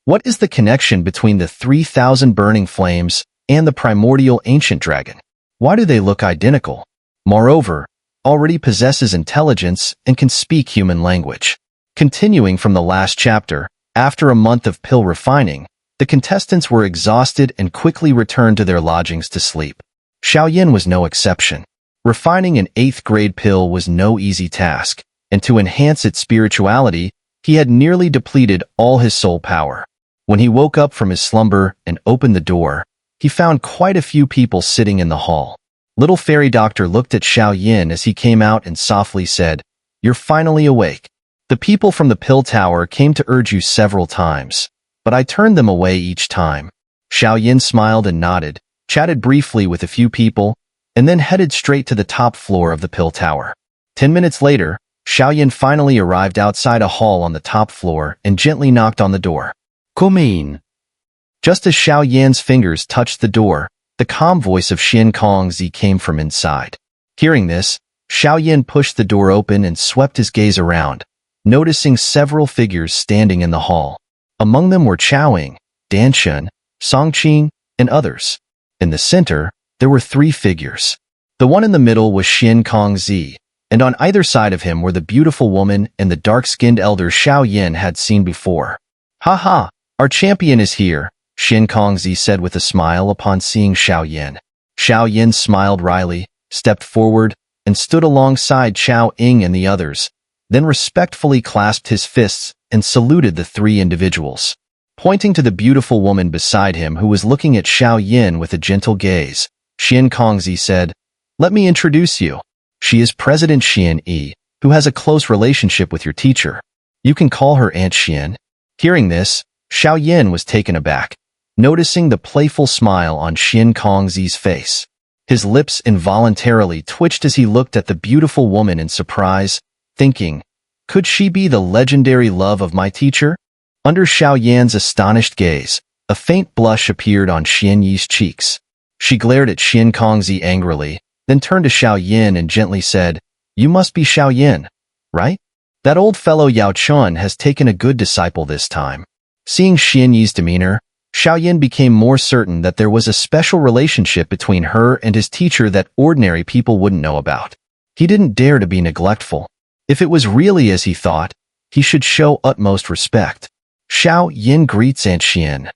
What is the connection between the 3,000 burning flames and the primordial ancient dragon? Why do they look identical? Moreover, already possesses intelligence and can speak human language. Continuing from the last chapter, after a month of pill refining, the contestants were exhausted and quickly returned to their lodgings to sleep. Xiao was no exception. Refining an 8th grade pill was no easy task, and to enhance its spirituality, he had nearly depleted all his soul power. When he woke up from his slumber and opened the door, he found quite a few people sitting in the hall. Little fairy doctor looked at Xiao as he came out and softly said, "You're finally awake. The people from the pill tower came to urge you several times, but I turned them away each time." Xiao smiled and nodded, chatted briefly with a few people, and then headed straight to the top floor of the pill tower. 10 minutes later, Xiao finally arrived outside a hall on the top floor and gently knocked on the door. "Come in." Just as Xiao fingers touched the door, the calm voice of Huang Zong came from inside. Hearing this, Xiao pushed the door open and swept his gaze around, noticing several figures standing in the hall. Among them were Qiong, Danshun, Songqing, and others. In the center, there were 3 figures. The one in the middle was Huang Zong Di, and on either side of him were the beautiful woman and the dark-skinned elder Xiao had seen before. "Ha ha, our champion is here," Huang Zong Di said with a smile upon seeing Xiao. Xiao smiled wryly, stepped forward, and stood alongside Qiao and the others, then respectfully clasped his fists and saluted the 3 individuals. Pointing to the beautiful woman beside him who was looking at Xiao with a gentle gaze, Huang Zong Di said, "Let me introduce you. She is President Xian, who has a close relationship with your teacher. You can call her Aunt Xian." Hearing this, Xiao was taken aback, noticing the playful smile on Huang Zong Di's face. His lips involuntarily twitched as he looked at the beautiful woman in surprise, thinking, could she be the legendary love of my teacher? Under Xiao astonished gaze, a faint blush appeared on Xian's cheeks. She glared at Huang Zong Di angrily, then turned to Xiao and gently said, "You must be Xiao, right? That old fellow Yao Chun has taken a good disciple this time." Seeing Xian's demeanor, Xiao became more certain that there was a special relationship between her and his teacher that ordinary people wouldn't know about. He didn't dare to be neglectful. If it was really as he thought, he should show utmost respect. "Xiao greets Aunt Xian."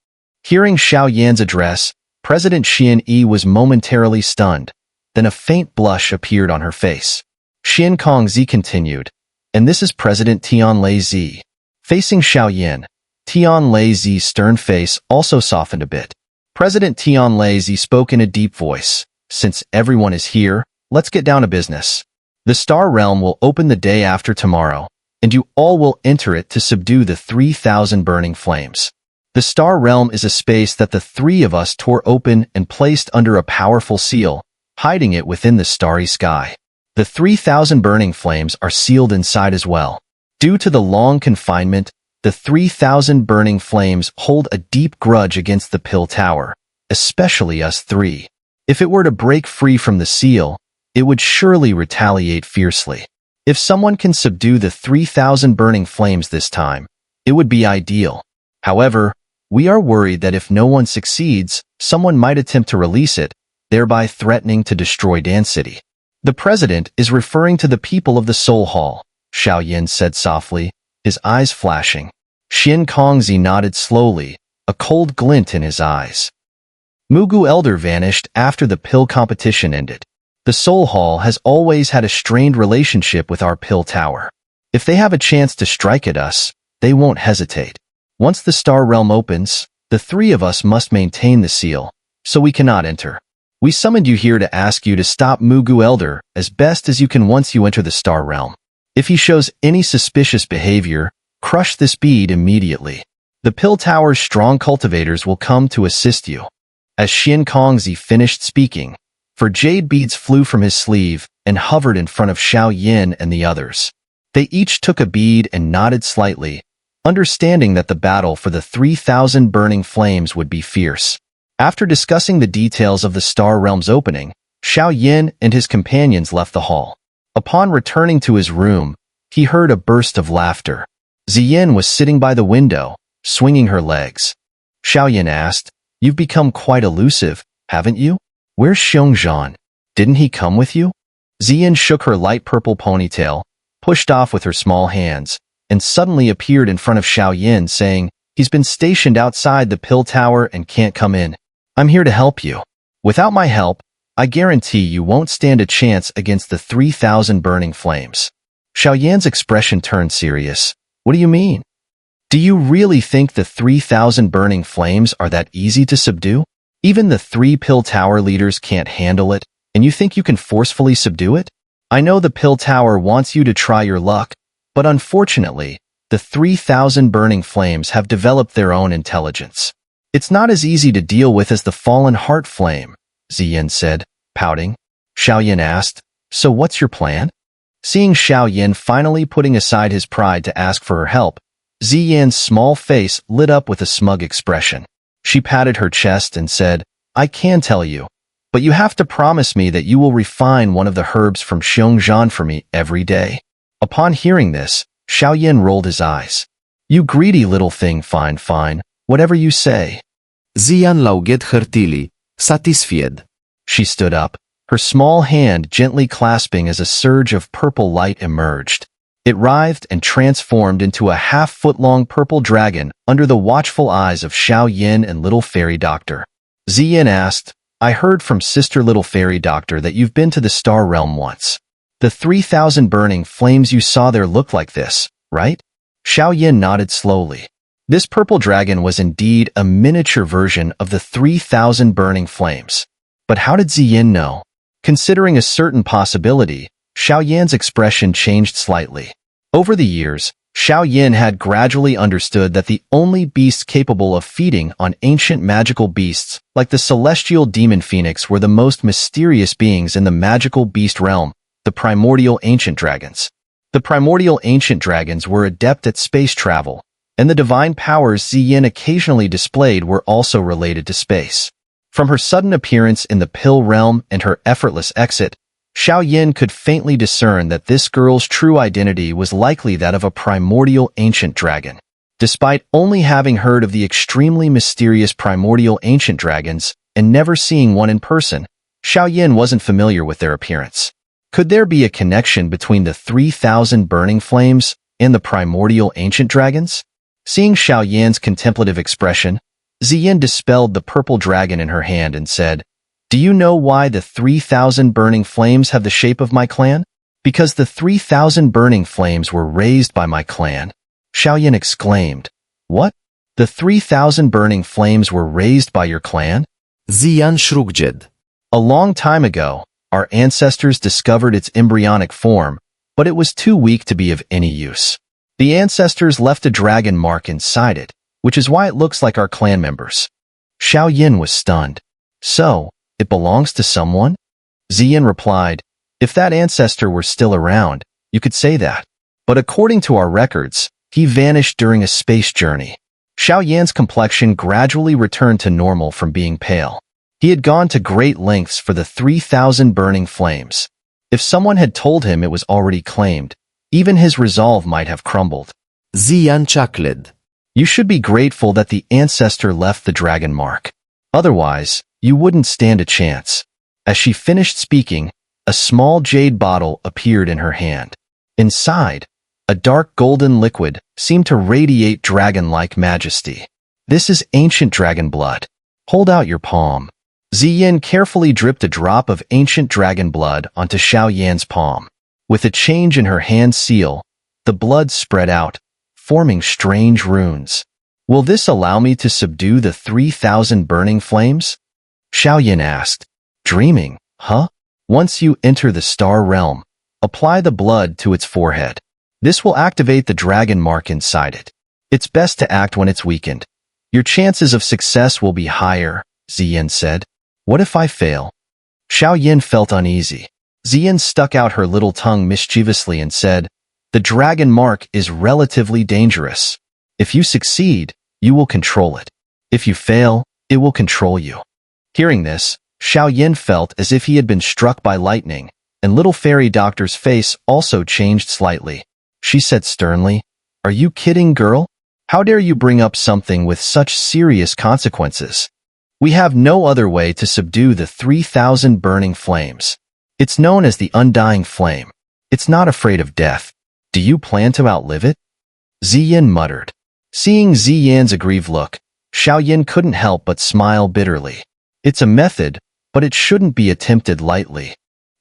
Hearing Xiao address, President Xian was momentarily stunned. Then a faint blush appeared on her face. Huang Zong Di continued, "And this is President Tianlei Zi." Facing Xiao Tianlei Zi's stern face also softened a bit. President Tianlei Zi spoke in a deep voice, "Since everyone is here, let's get down to business. The Star Realm will open the day after tomorrow, and you all will enter it to subdue the 3,000 burning flames. The Star Realm is a space that the 3 of us tore open and placed under a powerful seal, hiding it within the starry sky. The 3,000 burning flames are sealed inside as well. Due to the long confinement, the 3,000 burning flames hold a deep grudge against the Pill Tower, especially us 3. If it were to break free from the seal, it would surely retaliate fiercely. If someone can subdue the 3,000 burning flames this time, it would be ideal. However, we are worried that if no one succeeds, someone might attempt to release it, thereby threatening to destroy Dan City. The president is referring to the people of the Soul Hall," Xiao said softly, his eyes flashing. Huang Zong Di nodded slowly, a cold glint in his eyes. Mugu Elder vanished after the pill competition ended. The Soul Hall has always had a strained relationship with our Pill Tower. If they have a chance to strike at us, they won't hesitate. Once the Star Realm opens, the 3 of us must maintain the seal, so we cannot enter. We summoned you here to ask you to stop Mugu Elder as best as you can once you enter the Star Realm. If he shows any suspicious behavior, crush this bead immediately. The Pill Tower's strong cultivators will come to assist you." As Huang Zong Di finished speaking, 4 jade beads flew from his sleeve and hovered in front of Xiao and the others. They each took a bead and nodded slightly, understanding that the battle for the 3,000 burning flames would be fierce. After discussing the details of the Star Realm's opening, Xiao and his companions left the hall. Upon returning to his room, he heard a burst of laughter. Ziyin was sitting by the window, swinging her legs. Xiaoyan asked, "You've become quite elusive, haven't you? Where's Xiongzhan? Didn't he come with you?" Ziyin shook her light purple ponytail, pushed off with her small hands, and suddenly appeared in front of Xiaoyan, saying, "He's been stationed outside the pill tower and can't come in. I'm here to help you. Without my help, I guarantee you won't stand a chance against the 3,000 burning flames." Xiaoyan's expression turned serious. "What do you mean? Do you really think the 3,000 burning flames are that easy to subdue? Even the 3 pill tower leaders can't handle it, and you think you can forcefully subdue it? I know the pill tower wants you to try your luck, but unfortunately, the 3,000 burning flames have developed their own intelligence. It's not as easy to deal with as the fallen heart flame," Ziyin said, pouting. Xiaoyan asked, "So what's your plan?" Seeing Xiaoyan finally putting aside his pride to ask for her help, Ziyan's small face lit up with a smug expression. She patted her chest and said, "I can tell you, but you have to promise me that you will refine one of the herbs from Xiongzhan for me every day." Upon hearing this, Xiaoyan rolled his eyes. "You greedy little thing, fine, whatever you say." Ziyan lauget hârtili, satisfied. She stood up, her small hand gently clasping as a surge of purple light emerged. It writhed and transformed into a half-foot-long purple dragon under the watchful eyes of Xiaoyan and Little Fairy Doctor. Ziyin asked, "I heard from Sister Little Fairy Doctor that you've been to the Star Realm once. The 3,000 burning flames you saw there looked like this, right?" Xiaoyan nodded slowly. This purple dragon was indeed a miniature version of the 3,000 burning flames. But how did Ziyin know? Considering a certain possibility, Xiaoyan's expression changed slightly. Over the years, Xiaoyan had gradually understood that the only beasts capable of feeding on ancient magical beasts, like the celestial demon phoenix, were the most mysterious beings in the magical beast realm, the primordial ancient dragons. The primordial ancient dragons were adept at space travel, and the divine powers Ziyin occasionally displayed were also related to space. From her sudden appearance in the pill realm and her effortless exit, Xiaoyan could faintly discern that this girl's true identity was likely that of a primordial ancient dragon. Despite only having heard of the extremely mysterious primordial ancient dragons and never seeing one in person, Xiaoyan wasn't familiar with their appearance. Could there be a connection between the 3,000 burning flames and the primordial ancient dragons? Seeing Xiaoyan's contemplative expression, Ziyin dispelled the purple dragon in her hand and said, "Do you know why the 3,000 burning flames have the shape of my clan? Because the 3,000 burning flames were raised by my clan." Xiaoyan exclaimed, "What? The 3,000 burning flames were raised by your clan?" Ziyan shrugged. "A long time ago, our ancestors discovered its embryonic form, but it was too weak to be of any use. The ancestors left a dragon mark inside it, which is why it looks like our clan members." Xiaoyan was stunned. "So, it belongs to someone?" Ziyin replied, "If that ancestor were still around, you could say that. But according to our records, he vanished during a space journey." Xiaoyan's complexion gradually returned to normal from being pale. He had gone to great lengths for the 3,000 burning flames. If someone had told him it was already claimed, even his resolve might have crumbled. Ziyan chuckled. "You should be grateful that the ancestor left the dragon mark. Otherwise, you wouldn't stand a chance." As she finished speaking, a small jade bottle appeared in her hand. Inside, a dark golden liquid seemed to radiate dragon-like majesty. "This is ancient dragon blood. Hold out your palm." Ziyin carefully dripped a drop of ancient dragon blood onto Xiaoyan's palm. With a change in her hand seal, the blood spread out, forming strange runes. "Will this allow me to subdue the 3,000 burning flames?" Xiaoyan asked. "Dreaming, huh? Once you enter the star realm, apply the blood to its forehead. This will activate the dragon mark inside it. It's best to act when it's weakened. Your chances of success will be higher," Ziyin said. "What if I fail?" Xiaoyan felt uneasy. Ziyin stuck out her little tongue mischievously and said, "The dragon mark is relatively dangerous. If you succeed, you will control it. If you fail, it will control you." Hearing this, Xiaoyan felt as if he had been struck by lightning, and Little Fairy Doctor's face also changed slightly. She said sternly, "Are you kidding, girl? How dare you bring up something with such serious consequences? We have no other way to subdue the 3,000 burning flames. It's known as the undying flame. It's not afraid of death. Do you plan to outlive it? Ziyin muttered. Seeing Ziyan's aggrieved look, Xiao couldn't help but smile bitterly. It's a method, but it shouldn't be attempted lightly.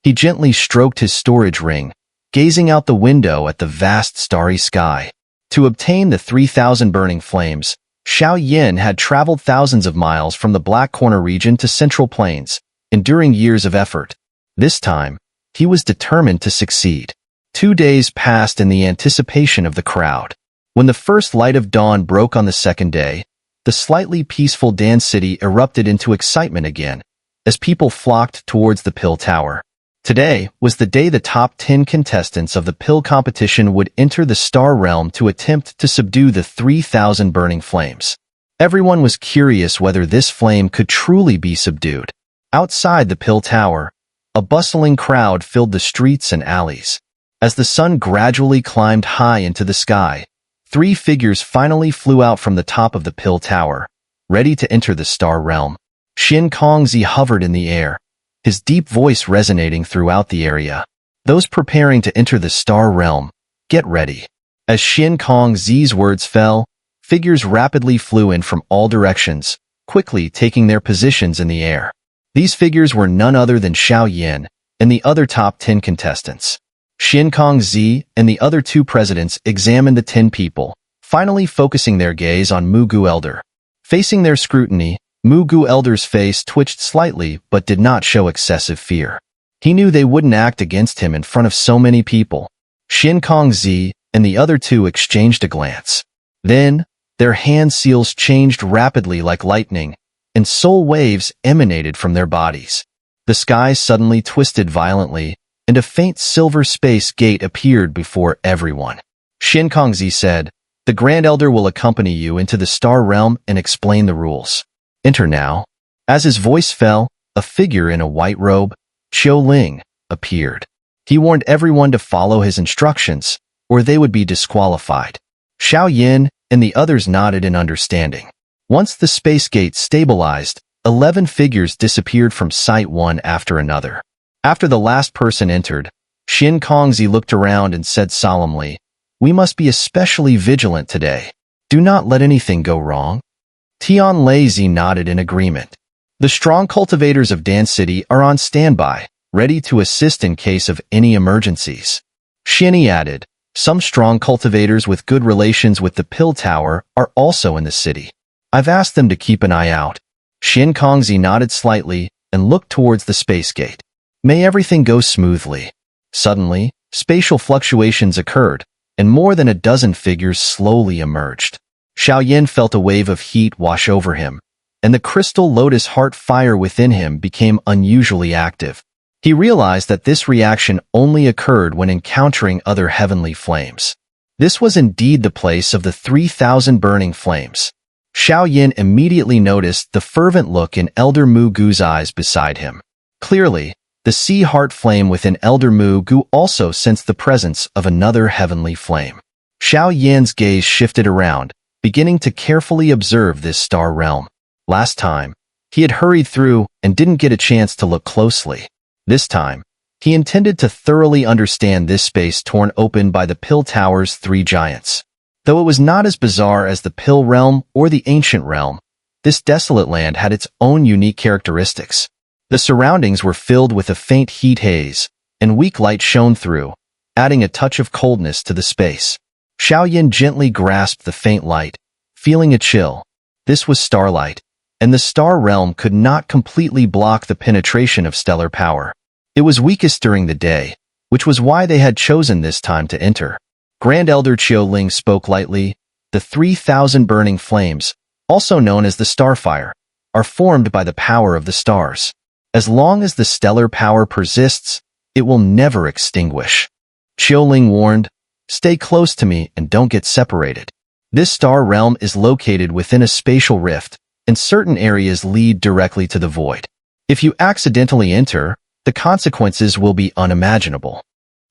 He gently stroked his storage ring, gazing out the window at the vast starry sky. To obtain the 3,000 burning flames, Xiao had traveled thousands of miles from the Black Corner region to Central Plains, enduring years of effort. This time, he was determined to succeed. 2 days passed in the anticipation of the crowd. When the first light of dawn broke on the second day, the slightly peaceful Dan City erupted into excitement again, as people flocked towards the Pill Tower. Today was the day the top 10 contestants of the Pill competition would enter the Star Realm to attempt to subdue the 3,000 burning flames. Everyone was curious whether this flame could truly be subdued. Outside the Pill Tower, a bustling crowd filled the streets and alleys. As the sun gradually climbed high into the sky, 3 figures finally flew out from the top of the Pill Tower, ready to enter the Star Realm. Kongzi hovered in the air, his deep voice resonating throughout the area. Those preparing to enter the Star Realm, get ready. As Kongzi's words fell, figures rapidly flew in from all directions, quickly taking their positions in the air. These figures were none other than Xiao and the other top 10 contestants. Kongzi and the other 2 presidents examined the 10 people, finally focusing their gaze on Mugu Elder. Facing their scrutiny, Mugu Elder's face twitched slightly but did not show excessive fear. He knew they wouldn't act against him in front of so many people. Kongzi and the other 2 exchanged a glance. Then, their hand seals changed rapidly like lightning, and soul waves emanated from their bodies. The sky suddenly twisted violently, and a faint silver space gate appeared before everyone. Kongzi said, "The Grand Elder will accompany you into the Star Realm and explain the rules. Enter now." As his voice fell, a figure in a white robe, Cailin, appeared. He warned everyone to follow his instructions, or they would be disqualified. Xiao and the others nodded in understanding. Once the space gate stabilized, 11 figures disappeared from sight one after another. After the last person entered, Kongzi looked around and said solemnly, "We must be especially vigilant today. Do not let anything go wrong." Tian Lazy nodded in agreement. The strong cultivators of Dan City are on standby, ready to assist in case of any emergencies. Shinny added, "Some strong cultivators with good relations with the Pill Tower are also in the city. I've asked them to keep an eye out." Kongzi nodded slightly and looked towards the space gate. May everything go smoothly. Suddenly, spatial fluctuations occurred, and more than a dozen figures slowly emerged. Xiao felt a wave of heat wash over him, and the crystal lotus heart fire within him became unusually active. He realized that this reaction only occurred when encountering other heavenly flames. This was indeed the place of the 3,000 burning flames. Xiao immediately noticed the fervent look in Elder Mugu's eyes beside him. Clearly, the sea heart flame within Elder Mugu also sensed the presence of another heavenly flame. Xiao gaze shifted around, beginning to carefully observe this star realm. Last time, he had hurried through and didn't get a chance to look closely. This time, he intended to thoroughly understand this space torn open by the Pill Tower's 3 giants. Though it was not as bizarre as the Pill Realm or the Ancient Realm, this desolate land had its own unique characteristics. The surroundings were filled with a faint heat haze, and weak light shone through, adding a touch of coldness to the space. Xiao gently grasped the faint light, feeling a chill. This was starlight, and the star realm could not completely block the penetration of stellar power. It was weakest during the day, which was why they had chosen this time to enter. Grand Elder Cailin spoke lightly. The 3,000 burning flames, also known as the Starfire, are formed by the power of the stars. As long as the stellar power persists, it will never extinguish. Cailin warned, "Stay close to me and don't get separated." This star realm is located within a spatial rift, and certain areas lead directly to the void. If you accidentally enter, the consequences will be unimaginable.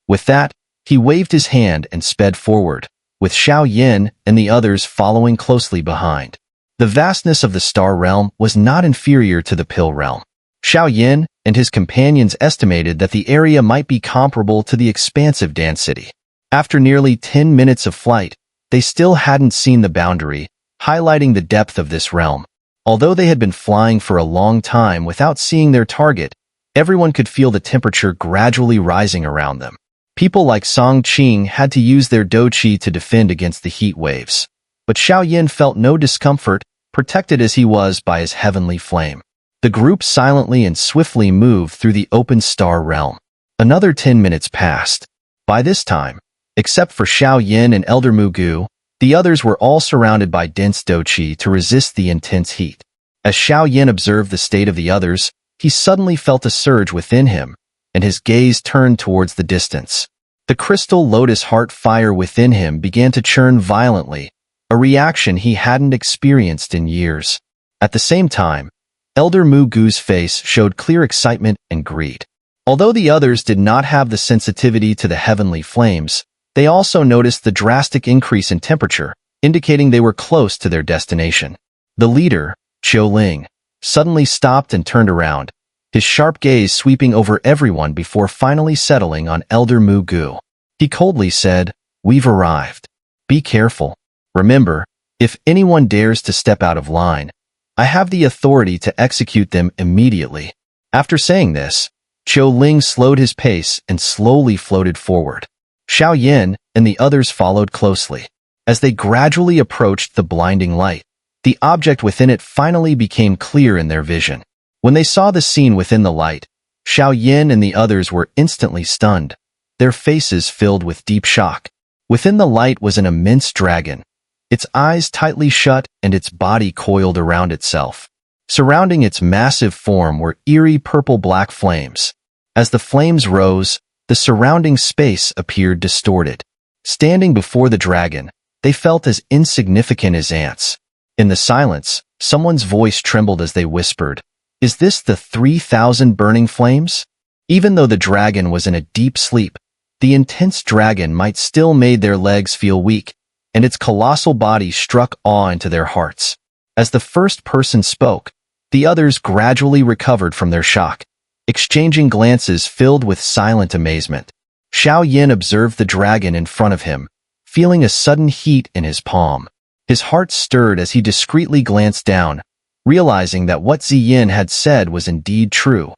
With that, he waved his hand and sped forward, with Xiao Yin and the others following closely behind. The vastness of the star realm was not inferior to the pill realm. Xiao Yin and his companions estimated that the area might be comparable to the expansive Dan City. After nearly 10 minutes of flight, they still hadn't seen the boundary, highlighting the depth of this realm. Although they had been flying for a long time without seeing their target, everyone could feel the temperature gradually rising around them. People like Song Qing had to use their douqi to defend against the heat waves. But Xiao Yin felt no discomfort, protected as he was by his heavenly flame. The group silently and swiftly moved through the open star realm. Another 10 minutes passed. By this time, except for Xiao Yin and Elder Mugu, the others were all surrounded by dense douqi to resist the intense heat. As Xiao Yin observed the state of the others, he suddenly felt a surge within him, and his gaze turned towards the distance. The crystal lotus heart fire within him began to churn violently, a reaction he hadn't experienced in years. At the same time, Elder Mugu's face showed clear excitement and greed. Although the others did not have the sensitivity to the heavenly flames, they also noticed the drastic increase in temperature, indicating they were close to their destination. The leader, Cailin, suddenly stopped and turned around, his sharp gaze sweeping over everyone before finally settling on Elder Mugu. He coldly said, "We've arrived. Be careful. Remember, if anyone dares to step out of line, I have the authority to execute them immediately." After saying this, Cailin slowed his pace and slowly floated forward. Xiao Yin and the others followed closely. As they gradually approached the blinding light, the object within it finally became clear in their vision. When they saw the scene within the light, Xiao Yin and the others were instantly stunned, their faces filled with deep shock. Within the light was an immense dragon, its eyes tightly shut and its body coiled around itself. Surrounding its massive form were eerie purple-black flames. As the flames rose, the surrounding space appeared distorted. Standing before the dragon, they felt as insignificant as ants. In the silence, someone's voice trembled as they whispered, "Is this the 3,000 burning flames?" Even though the dragon was in a deep sleep, the intense dragon might still made their legs feel weak, and its colossal body struck awe into their hearts. As the first person spoke, the others gradually recovered from their shock, exchanging glances filled with silent amazement. Xiao Yin observed the dragon in front of him, feeling a sudden heat in his palm. His heart stirred as he discreetly glanced down, realizing that what Ziyin had said was indeed true.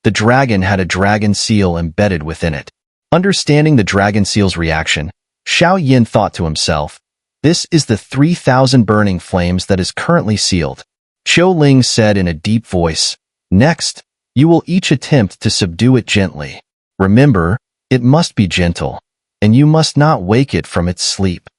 The dragon had a dragon seal embedded within it. Understanding the dragon seal's reaction, Xiao Yin thought to himself, "This is the 3,000 burning flames that is currently sealed." Cailin said in a deep voice, "Next, you will each attempt to subdue it gently. Remember, it must be gentle, and you must not wake it from its sleep."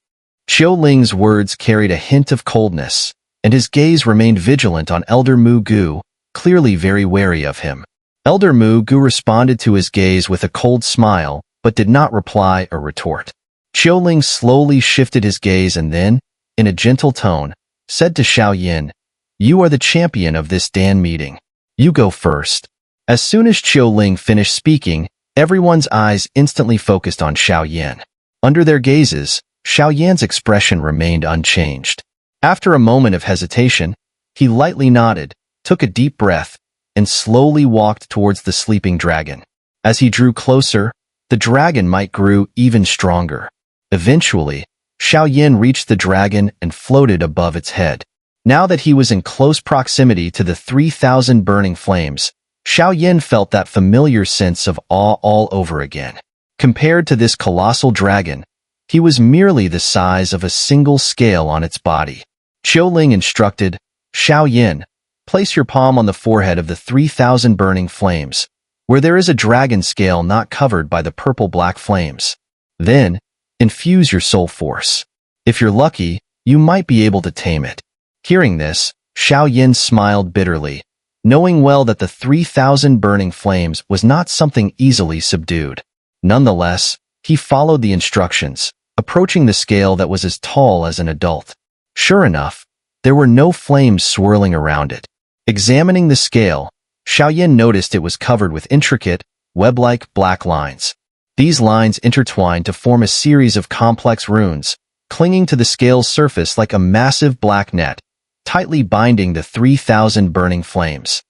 Caolin's words carried a hint of coldness, and his gaze remained vigilant on Elder Mugu, clearly very wary of him. Elder Mugu responded to his gaze with a cold smile, but did not reply or retort. Cailin slowly shifted his gaze and then, in a gentle tone, said to Xiao Yin, "You are the champion of this Dan meeting. You go first." As soon as Cailin finished speaking, everyone's eyes instantly focused on Xiao Yin. Under their gazes, Xiao Yan's expression remained unchanged. After a moment of hesitation, he lightly nodded, took a deep breath, and slowly walked towards the sleeping dragon. As he drew closer, the dragon might grew even stronger. Eventually, Xiao Yin reached the dragon and floated above its head. Now that he was in close proximity to the 3,000 burning flames, Xiao Yin felt that familiar sense of awe all over again. Compared to this colossal dragon, he was merely the size of a single scale on its body. Cailin instructed, "Xiao Yin, place your palm on the forehead of the 3,000 burning flames, where there is a dragon scale not covered by the purple-black flames. Then, infuse your soul force. If you're lucky, you might be able to tame it." Hearing this, Xiao Yin smiled bitterly, knowing well that the 3,000 burning flames was not something easily subdued. Nonetheless, he followed the instructions, approaching the scale that was as tall as an adult. Sure enough, there were no flames swirling around it. Examining the scale, Xiao Yin noticed it was covered with intricate, web-like black lines. These lines intertwined to form a series of complex runes, clinging to the scale's surface like a massive black net, tightly binding the 3,000 burning flames.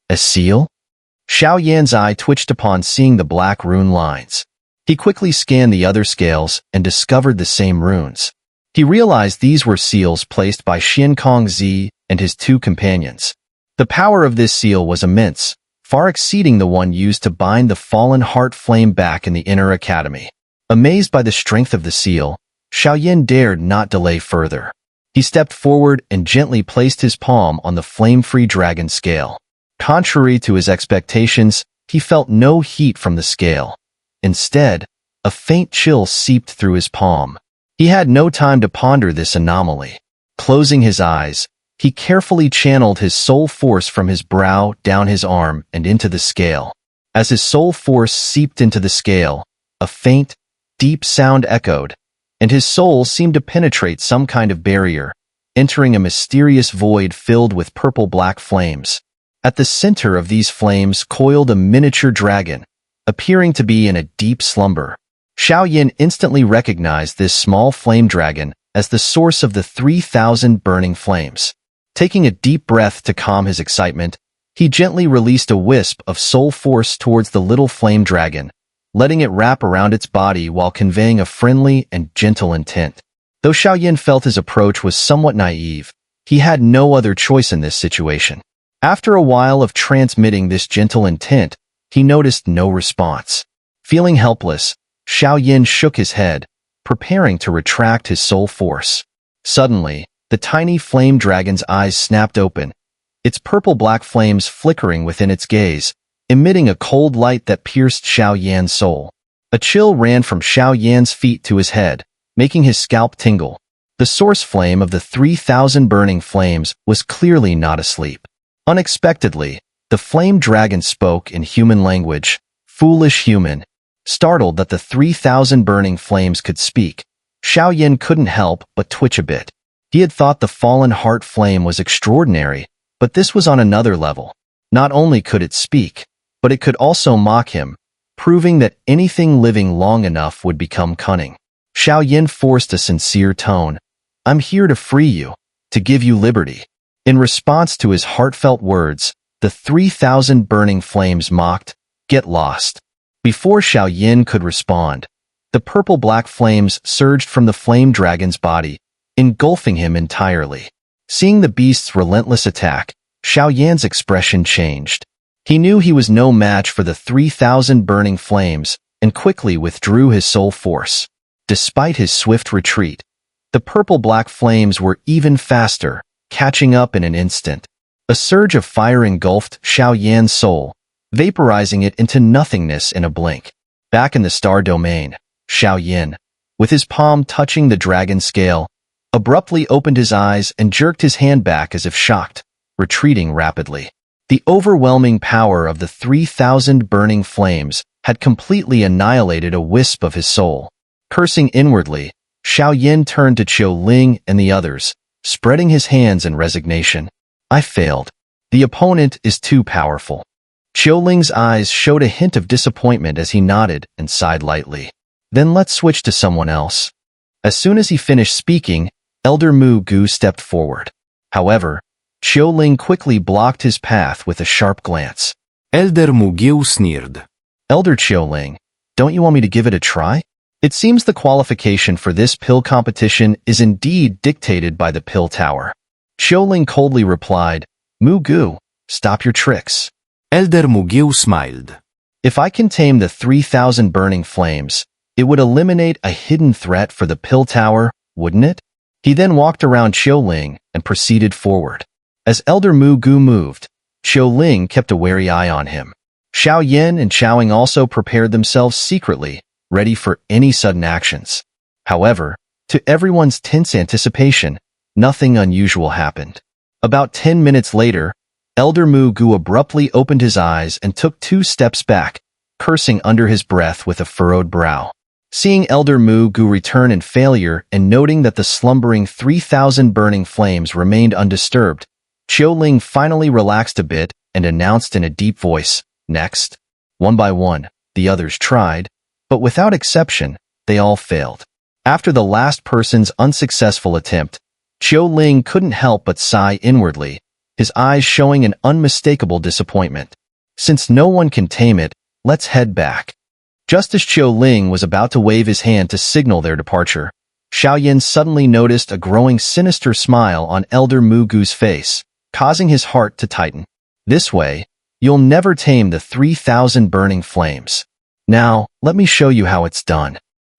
A seal? Xiao Yan's eye twitched upon seeing the black rune lines. He quickly scanned the other scales and discovered the same runes. He realized these were seals placed by Xiankong Zi and his two companions. The power of this seal was immense, far exceeding the one used to bind the fallen heart flame back in the inner academy. Amazed by the strength of the seal, Xiao Yan dared not delay further. He stepped forward and gently placed his palm on the flame-free dragon scale. Contrary to his expectations, he felt no heat from the scale. Instead, a faint chill seeped through his palm. He had no time to ponder this anomaly. Closing his eyes, he carefully channeled his soul force from his brow down his arm and into the scale. As his soul force seeped into the scale, a faint, deep sound echoed, and his soul seemed to penetrate some kind of barrier, entering a mysterious void filled with purple-black flames. At the center of these flames coiled a miniature dragon, appearing to be in a deep slumber. Xiao Yan instantly recognized this small flame dragon as the source of the 3,000 burning flames. Taking a deep breath to calm his excitement, he gently released a wisp of soul force towards the little flame dragon, letting it wrap around its body while conveying a friendly and gentle intent. Though Xiao Yan felt his approach was somewhat naive, he had no other choice in this situation. After a while of transmitting this gentle intent, he noticed no response. Feeling helpless, Xiao Yan shook his head, preparing to retract his soul force. Suddenly, the tiny flame dragon's eyes snapped open, its purple-black flames flickering within its gaze, emitting a cold light that pierced Xiao Yan's soul. A chill ran from Xiao Yan's feet to his head, making his scalp tingle. The source flame of the 3,000 burning flames was clearly not asleep. Unexpectedly, the flame dragon spoke in human language. Foolish human. Startled that the 3,000 burning flames could speak, Xiao Yan couldn't help but twitch a bit. He had thought the fallen heart flame was extraordinary, but this was on another level. Not only could it speak, but it could also mock him, proving that anything living long enough would become cunning. Xiao Yan forced a sincere tone. "I'm here to free you, to give you liberty." In response to his heartfelt words, the 3,000 burning flames mocked, "Get lost." Before Xiao Yan could respond, the purple-black flames surged from the flame dragon's body, engulfing him entirely. Seeing the beast's relentless attack, Xiao Yan's expression changed. He knew he was no match for the 3,000 burning flames and quickly withdrew his soul force. Despite his swift retreat, the purple-black flames were even faster, catching up in an instant. A surge of fire engulfed Xiao Yan's soul, vaporizing it into nothingness in a blink. Back in the star domain, Xiao Yan, with his palm touching the dragon scale, abruptly opened his eyes and jerked his hand back as if shocked, retreating rapidly. The overwhelming power of the 3,000 burning flames had completely annihilated a wisp of his soul. Cursing inwardly, Xiao Yan turned to Cailin and the others, spreading his hands in resignation. "I failed. The opponent is too powerful." Caolin's eyes showed a hint of disappointment as he nodded and sighed lightly. "Then let's switch to someone else." As soon as he finished speaking, Elder Mu Gu stepped forward. However, Cailin quickly blocked his path with a sharp glance. Elder Mu Gu sneered. "Elder Cailin, don't you want me to give it a try? It seems the qualification for this pill competition is indeed dictated by the pill tower." Cailin coldly replied, "Mu Gu, stop your tricks." Elder Mu Gu smiled. "If I can tame the 3,000 burning flames, it would eliminate a hidden threat for the pill tower, wouldn't it?" He then walked around Cailin and proceeded forward. As Elder Mu Gu moved, Cailin kept a wary eye on him. Xiao Yan and Xiaoing also prepared themselves secretly, ready for any sudden actions. However, to everyone's tense anticipation, nothing unusual happened. About 10 minutes later, Elder Mu Gu abruptly opened his eyes and took 2 steps back, cursing under his breath with a furrowed brow. Seeing Elder Mu Gu return in failure and noting that the slumbering 3,000 burning flames remained undisturbed, Cailin finally relaxed a bit and announced in a deep voice, "Next." One by one, the others tried, but without exception, they all failed. After the last person's unsuccessful attempt, Cailin couldn't help but sigh inwardly, his eyes showing an unmistakable disappointment. Since no one can tame it, let's head back. Just as Cailin was about to wave his hand to signal their departure, Xiao suddenly noticed a growing sinister smile on Elder Mugu's face, causing his heart to tighten. This way, you'll never tame the 3,000 burning flames. Now, let me show you how it's done.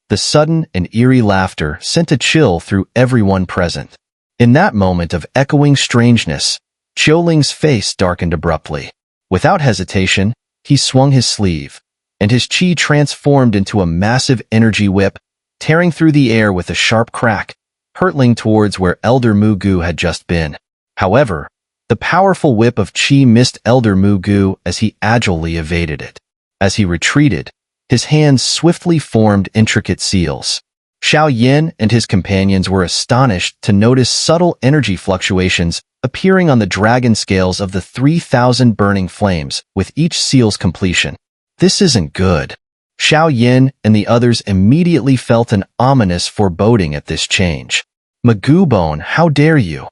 The sudden and eerie laughter sent a chill through everyone present. In that moment of echoing strangeness, Qiuling's face darkened abruptly. Without hesitation, he swung his sleeve, and his qi transformed into a massive energy whip, tearing through the air with a sharp crack, hurtling towards where Elder Mugu had just been. However, the powerful whip of qi missed Elder Mugu as he agilely evaded it. As he retreated, his hands swiftly formed intricate seals. Xiao and his companions were astonished to notice subtle energy fluctuations appearing on the dragon scales of the 3,000 burning flames with each seal's completion. This isn't good. Xiao and the others immediately felt an ominous foreboding at this change. Magubone, how dare you?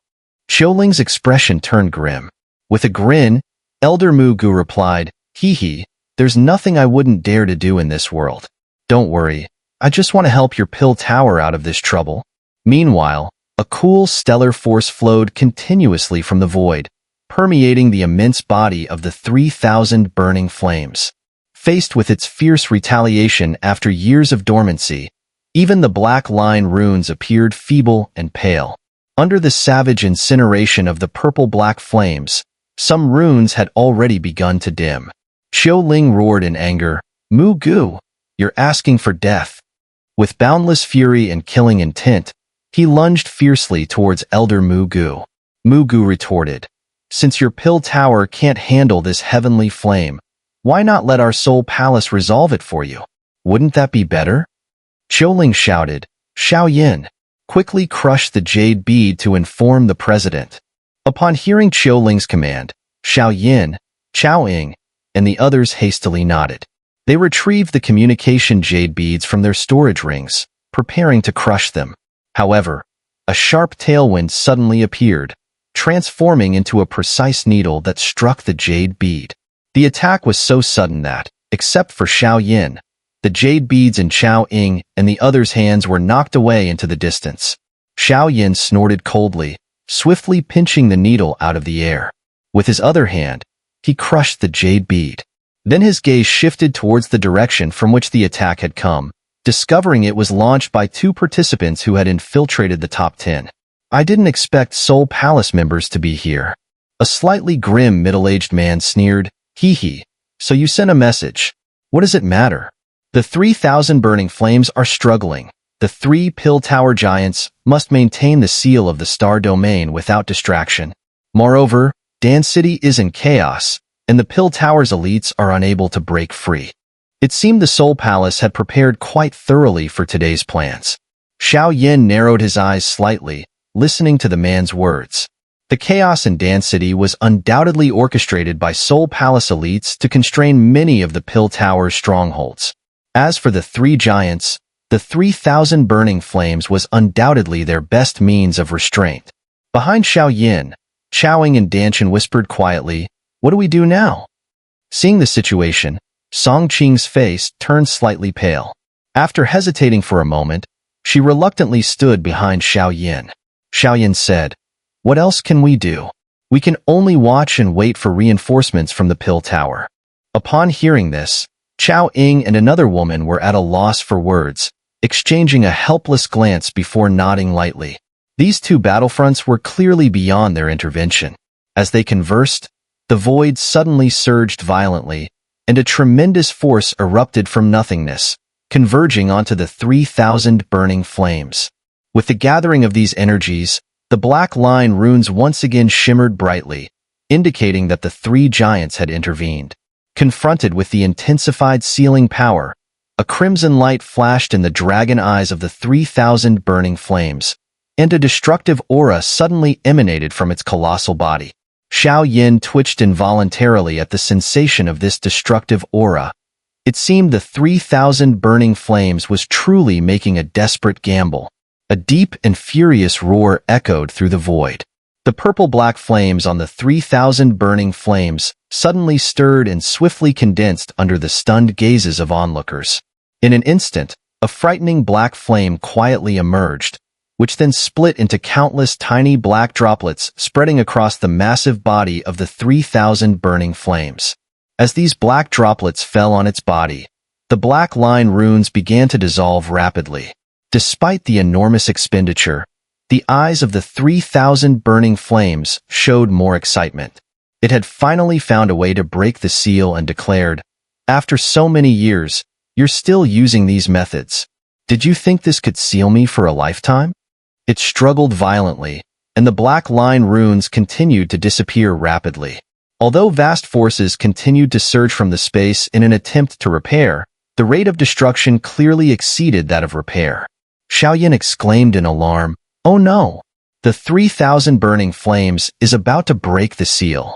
Qiuling's expression turned grim. With a grin, Elder Mugu replied, "Hee, there's nothing I wouldn't dare to do in this world. Don't worry, I just want to help your pill tower out of this trouble." Meanwhile, a cool stellar force flowed continuously from the void, permeating the immense body of the 3,000 burning flames. Faced with its fierce retaliation after years of dormancy, even the black line runes appeared feeble and pale. Under the savage incineration of the purple-black flames, some runes had already begun to dim. Qiulin roared in anger, "Mugu, you're asking for death." With boundless fury and killing intent, he lunged fiercely towards Elder Mugu. Mugu retorted, "Since your pill tower can't handle this heavenly flame, why not let our soul palace resolve it for you? Wouldn't that be better?" Qiulin shouted. Xiao quickly crushed the jade bead to inform the president. Upon hearing Qiuling's command, Xiao Chao-ing, and the others hastily nodded. They retrieved the communication jade beads from their storage rings, preparing to crush them. However, a sharp tailwind suddenly appeared, transforming into a precise needle that struck the jade bead. The attack was so sudden that, except for Xiao the jade beads in Chao-ing and the others' hands were knocked away into the distance. Xiao snorted coldly, swiftly pinching the needle out of the air. With his other hand, he crushed the jade bead. Then his gaze shifted towards the direction from which the attack had come, discovering it was launched by two participants who had infiltrated the top 10. "I didn't expect Soul Palace members to be here." A slightly grim middle-aged man sneered, "Hee, so you sent a message. What does it matter? The 3,000 burning flames are struggling. The 3 pill tower giants must maintain the seal of the star domain without distraction. Moreover, Dan City is in chaos, and the pill tower's elites are unable to break free." It seemed the Soul Palace had prepared quite thoroughly for today's plans. Xiao narrowed his eyes slightly, listening to the man's words. The chaos in Dan City was undoubtedly orchestrated by Soul Palace elites to constrain many of the pill tower's strongholds. As for the 3 giants, the 3,000 burning flames was undoubtedly their best means of restraint. Behind Xiao Chaoing and Danshan whispered quietly, "What do we do now?" Seeing the situation, Song Qing's face turned slightly pale. After hesitating for a moment, she reluctantly stood behind Xiao Xiao said, "What else can we do? We can only watch and wait for reinforcements from the pill tower." Upon hearing this, Chao-ing and another woman were at a loss for words, exchanging a helpless glance before nodding lightly. These 2 battlefronts were clearly beyond their intervention. As they conversed, the void suddenly surged violently, and a tremendous force erupted from nothingness, converging onto the 3,000 burning flames. With the gathering of these energies, the black line runes once again shimmered brightly, indicating that the 3 giants had intervened. Confronted with the intensified sealing power, a crimson light flashed in the dragon eyes of the 3,000 burning flames, and a destructive aura suddenly emanated from its colossal body. Xiao twitched involuntarily at the sensation of this destructive aura, It seemed the 3,000 burning flames was truly making a desperate gamble. A deep and furious roar echoed through the void. The purple-black flames on the 3,000 burning flames suddenly stirred and swiftly condensed under the stunned gazes of onlookers. In an instant, a frightening black flame quietly emerged, which then split into countless tiny black droplets spreading across the massive body of the 3,000 burning flames. As these black droplets fell on its body, the black line runes began to dissolve rapidly. Despite the enormous expenditure, the eyes of the 3,000 burning flames showed more excitement. It had finally found a way to break the seal and declared, "After so many years, you're still using these methods. Did you think this could seal me for a lifetime?" It struggled violently, and the black line runes continued to disappear rapidly. Although vast forces continued to surge from the space in an attempt to repair, the rate of destruction clearly exceeded that of repair. Xiao exclaimed in alarm, "Oh no! The 3,000 burning flames is about to break the seal."